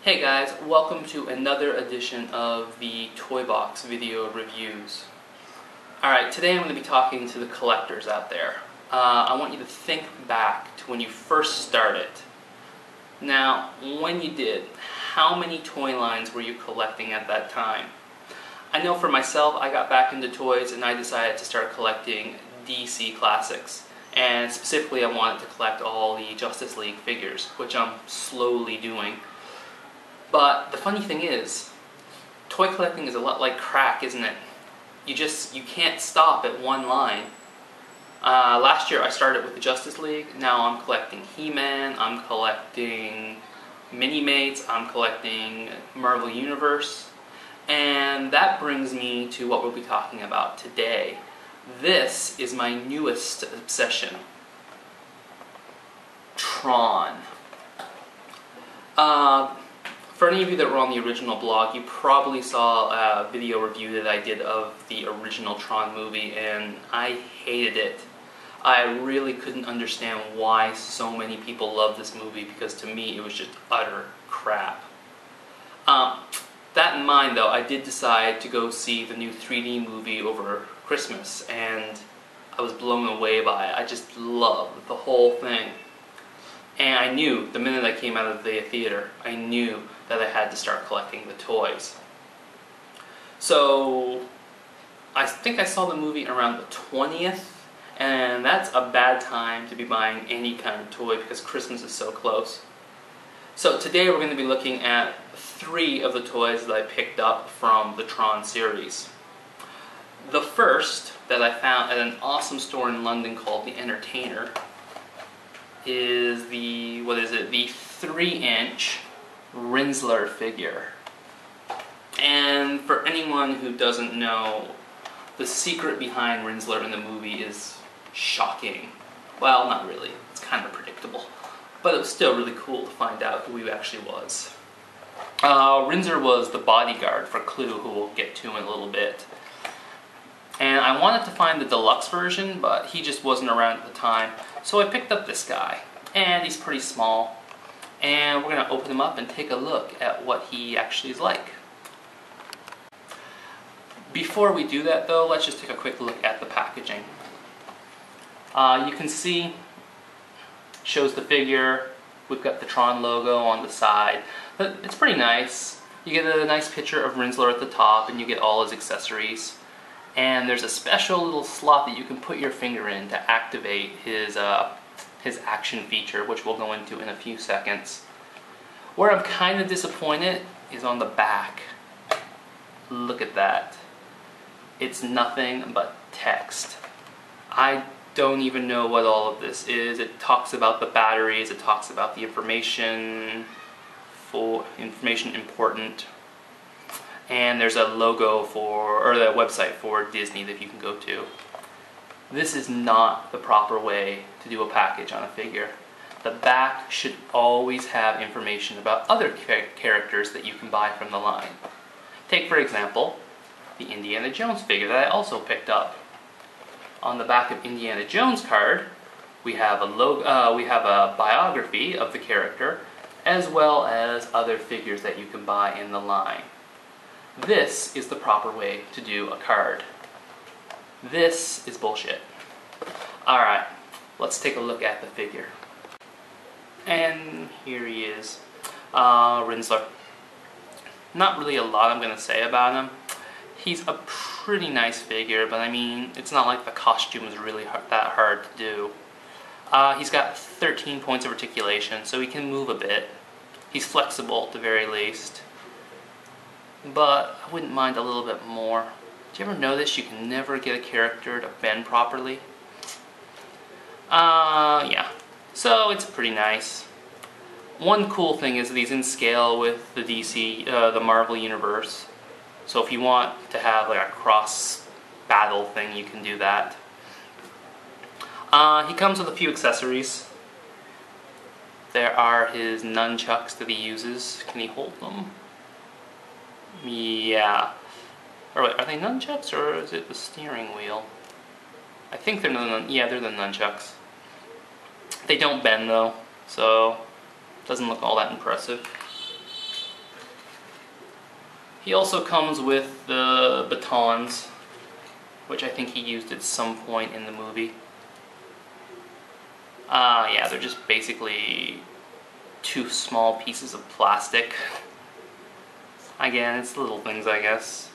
Hey guys, welcome to another edition of the Toy Box video reviews. Alright, today I'm going to be talking to the collectors out there. I want you to think back to when you first started. Now, when you did, how many toy lines were you collecting at that time? I know for myself, I got back into toys and I decided to start collecting DC classics. And specifically, I wanted to collect all the Justice League figures, which I'm slowly doing. But the funny thing is, toy collecting is a lot like crack, isn't it? You can't stop at one line. Last year I started with the Justice League. Now I'm collecting He-Man, I'm collecting Mini-Mates, I'm collecting Marvel Universe. And that brings me to what we'll be talking about today. This is my newest obsession. Tron. For any of you that were on the original blog, you probably saw a video review that I did of the original Tron movie, and I hated it. I really couldn't understand why so many people love this movie, because to me it was just utter crap. That in mind though, I did decide to go see the new 3D movie over Christmas, and I was blown away by it. I just loved the whole thing. And I knew, the minute I came out of the theater, I knew that I had to start collecting the toys. So, I think I saw the movie around the 20th, and that's a bad time to be buying any kind of toy because Christmas is so close. So today we're going to be looking at 3 of the toys that I picked up from the Tron series. The first that I found at an awesome store in London called The Entertainer is the 3-inch Rinsler figure. And for anyone who doesn't know, the secret behind Rinsler in the movie is shocking. Well, not really. It's kind of predictable. But it was still really cool to find out who he actually was. Rinsler was the bodyguard for Clue, who we'll get to in a little bit. And I wanted to find the deluxe version, but he just wasn't around at the time. So I picked up this guy, and he's pretty small. And we're going to open him up and take a look at what he actually is like. Before we do that though, let's just take a quick look at the packaging. You can see, shows the figure. We've got the Tron logo on the side. But it's pretty nice. You get a nice picture of Rinsler at the top, and you get all his accessories. And there's a special little slot that you can put your finger in to activate his action feature, which we'll go into in a few seconds. Where I'm kind of disappointed is on the back. Look at that. It's nothing but text. I don't even know what all of this is. It talks about the batteries, it talks about the information important. And there's a logo or the website for Disney that you can go to. This is not the proper way to do a package on a figure. The back should always have information about other characters that you can buy from the line. Take, for example, the Indiana Jones figure that I also picked up. On the back of Indiana Jones card, we have a biography of the character, as well as other figures that you can buy in the line. This is the proper way to do a card. This is bullshit. Alright, let's take a look at the figure. And here he is, Rinsler. Not really a lot I'm going to say about him. He's a pretty nice figure, but I mean, it's not like the costume is really that hard to do. He's got 13 points of articulation, so he can move a bit. He's flexible at the very least. But I wouldn't mind a little bit more. Do you ever notice you can never get a character to bend properly? Yeah. So it's pretty nice. One cool thing is that he's in scale with the the Marvel Universe. So if you want to have like a cross battle thing, you can do that. He comes with a few accessories. There are his nunchucks that he uses. Can he hold them? Yeah. Or wait, are they nunchucks or is it the steering wheel? I think they're they're the nunchucks. They don't bend though, so it doesn't look all that impressive. He also comes with the batons, which I think he used at some point in the movie. Yeah, they're just basically two small pieces of plastic. Again, it's little things, I guess.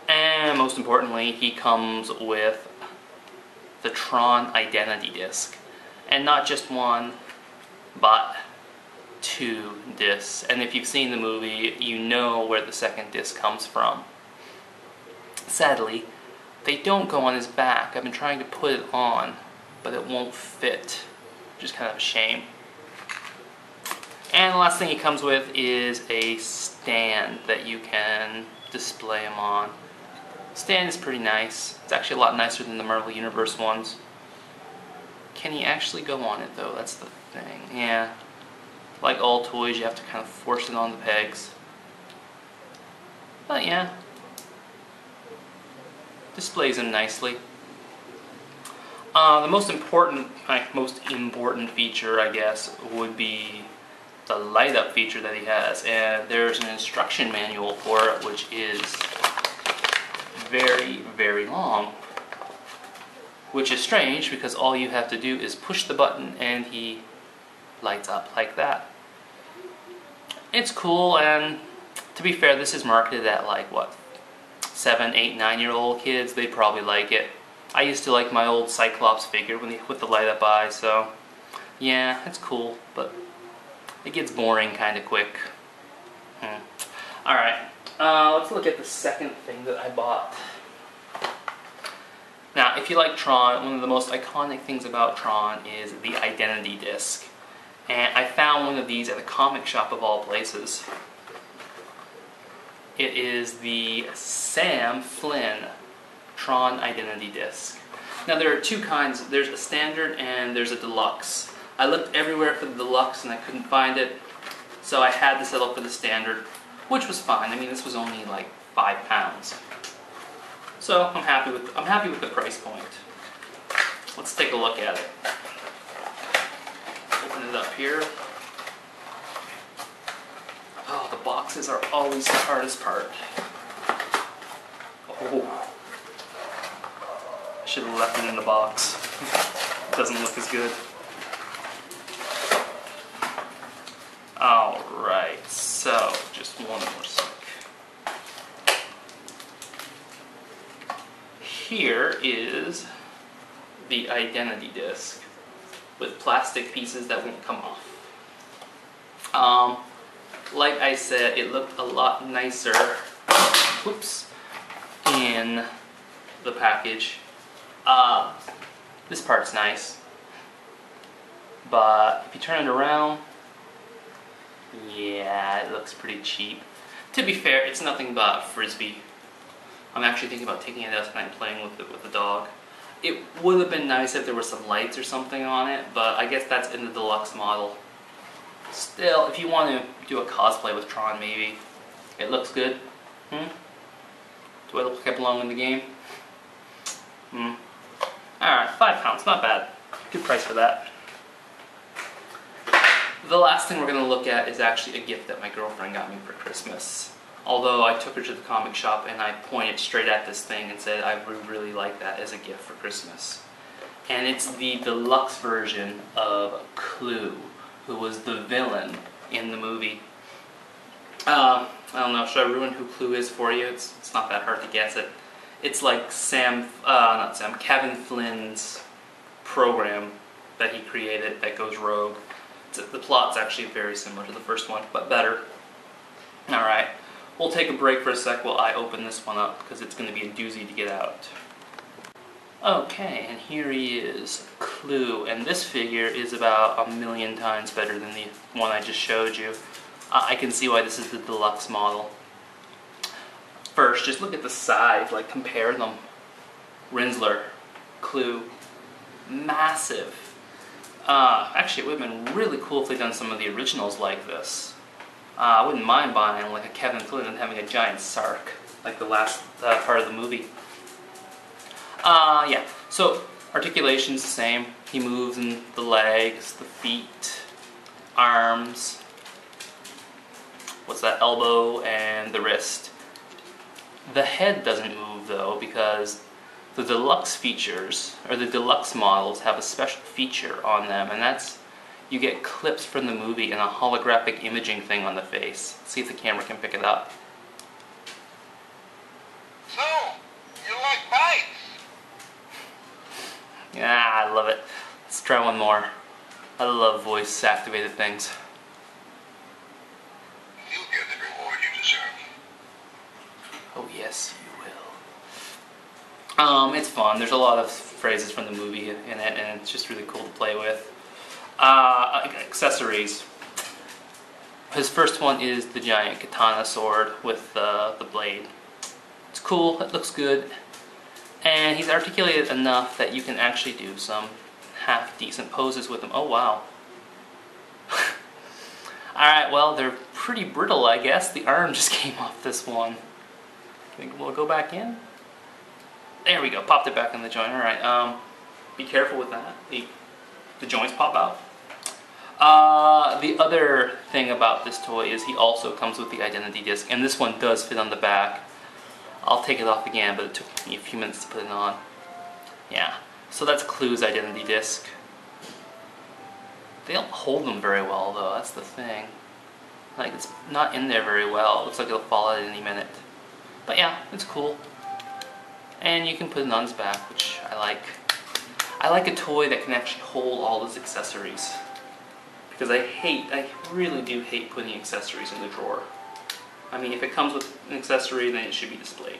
And most importantly, he comes with the TRON identity disc. And not just one, but 2 discs. And if you've seen the movie, you know where the second disc comes from. Sadly, they don't go on his back. I've been trying to put it on, but it won't fit, which is kind of a shame. And the last thing he comes with is a stand that you can display him on. The stand is pretty nice. It's actually a lot nicer than the Marvel Universe ones. Can he actually go on it though? That's the thing. Yeah. Like all toys, you have to kind of force it on the pegs. But yeah. Displays him nicely. The most important feature, I guess, would be the light up feature that he has, and there's an instruction manual for it, which is very, very long, which is strange because all you have to do is push the button and he lights up like that. It's cool, and to be fair, this is marketed at like what, 7, 8, 9-year-old kids. They probably like it. I used to like my old Cyclops figure with the light up eye, so yeah, it's cool, but it gets boring kind of quick. Alright, let's look at the second thing that I bought. Now, if you like Tron, one of the most iconic things about Tron is the identity disc. And I found one of these at a comic shop of all places. It is the Sam Flynn Tron identity disc. Now there are 2 kinds. There's a standard and there's a deluxe. I looked everywhere for the deluxe and I couldn't find it, so I had to settle for the standard, which was fine. I mean, this was only like £5. So I'm happy with the price point. Let's take a look at it. Open it up here. Oh, the boxes are always the hardest part. Oh. I should have left it in the box. It doesn't look as good. Alright, so just one more sec. Here is the identity disc with plastic pieces that won't come off. Like I said, it looked a lot nicer in the package. This part's nice, but if you turn it around, yeah, it looks pretty cheap. To be fair, it's nothing but a Frisbee. I'm actually thinking about taking it out tonight and playing with it with the dog. It would have been nice if there were some lights or something on it, but I guess that's in the deluxe model. Still, if you want to do a cosplay with Tron, maybe. It looks good. Do I look like I belong in the game? Alright, £5, not bad. Good price for that. The last thing we're going to look at is actually a gift that my girlfriend got me for Christmas. Although I took her to the comic shop and I pointed straight at this thing and said I would really like that as a gift for Christmas. And it's the deluxe version of Clue, who was the villain in the movie. I don't know, should I ruin who Clue is for you? It's not that hard to guess it. It's like Kevin Flynn's program that he created that goes rogue. The plot's actually very similar to the first one, but better. Alright, we'll take a break for a sec while I open this one up, because it's going to be a doozy to get out. Okay, and here he is, Clue, and this figure is about 1,000,000 times better than the one I just showed you. I can see why this is the deluxe model. First, just look at the size, like compare them. Rinsler, Clue, massive. Actually, it would have been really cool if they'd done some of the originals like this. I wouldn't mind buying like a Kevin Flynn and having a giant Sark, like the last part of the movie. Yeah, so articulation's the same. He moves in the legs, the feet, arms, elbow, and the wrist. The head doesn't move though, because the deluxe features, or the deluxe models, have a special feature on them, and that's you get clips from the movie and a holographic imaging thing on the face. Let's see if the camera can pick it up. So, you like bikes? Yeah, I love it. Let's try one more. I love voice activated things. You'll get the reward you deserve. Oh yes, you will. It's fun. There's a lot of phrases from the movie in it, and it's just really cool to play with. Accessories. His first one is the giant katana sword with the blade. It's cool. It looks good, and he's articulated enough that you can actually do some half decent poses with him. Oh wow. Alright, well, they're pretty brittle, I guess. The arm just came off this one. We'll go back in. There we go, popped it back in the joint. Alright, be careful with that. The joints pop out. The other thing about this toy is he also comes with the identity disc, and this one does fit on the back. I'll take it off again, but it took me a few minutes to put it on. Yeah, so that's Clue's identity disc. They don't hold them very well though, that's the thing. Like, it's not in there very well. It looks like it'll fall out at any minute. But yeah, it's cool. And you can put it on his back, which I like. I like a toy that can actually hold all his accessories. Because I really do hate putting accessories in the drawer. I mean, if it comes with an accessory, then it should be displayed.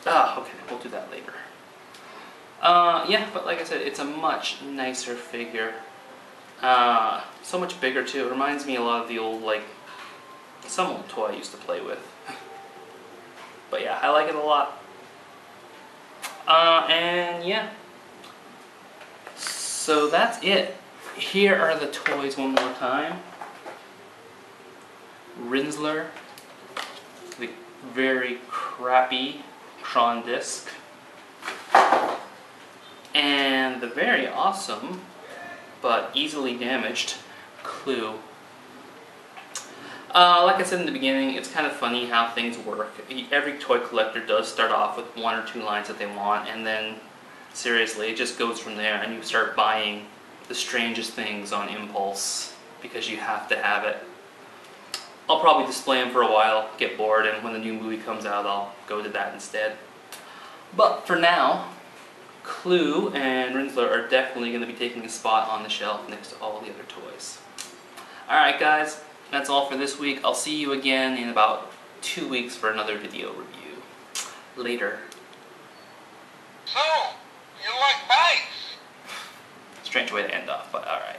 Okay, we'll do that later. Yeah, but like I said, it's a much nicer figure. So much bigger too. It reminds me a lot of the old, some old toy I used to play with. But yeah, I like it a lot. And yeah. So that's it. Here are the toys one more time. Rinsler, the very crappy TRON disc, and the very awesome but easily damaged Clue. Like I said in the beginning, it's kind of funny how things work. Every toy collector does start off with 1 or 2 lines that they want, and then seriously, it just goes from there, and you start buying the strangest things on impulse because you have to have it. I'll probably display them for a while, get bored, and when the new movie comes out, I'll go to that instead. But for now, Clue and Rinsler are definitely going to be taking a spot on the shelf next to all the other toys. Alright guys, that's all for this week. I'll see you again in about 2 weeks for another video review. Later. So, you like bikes? Strange way to end off, but alright.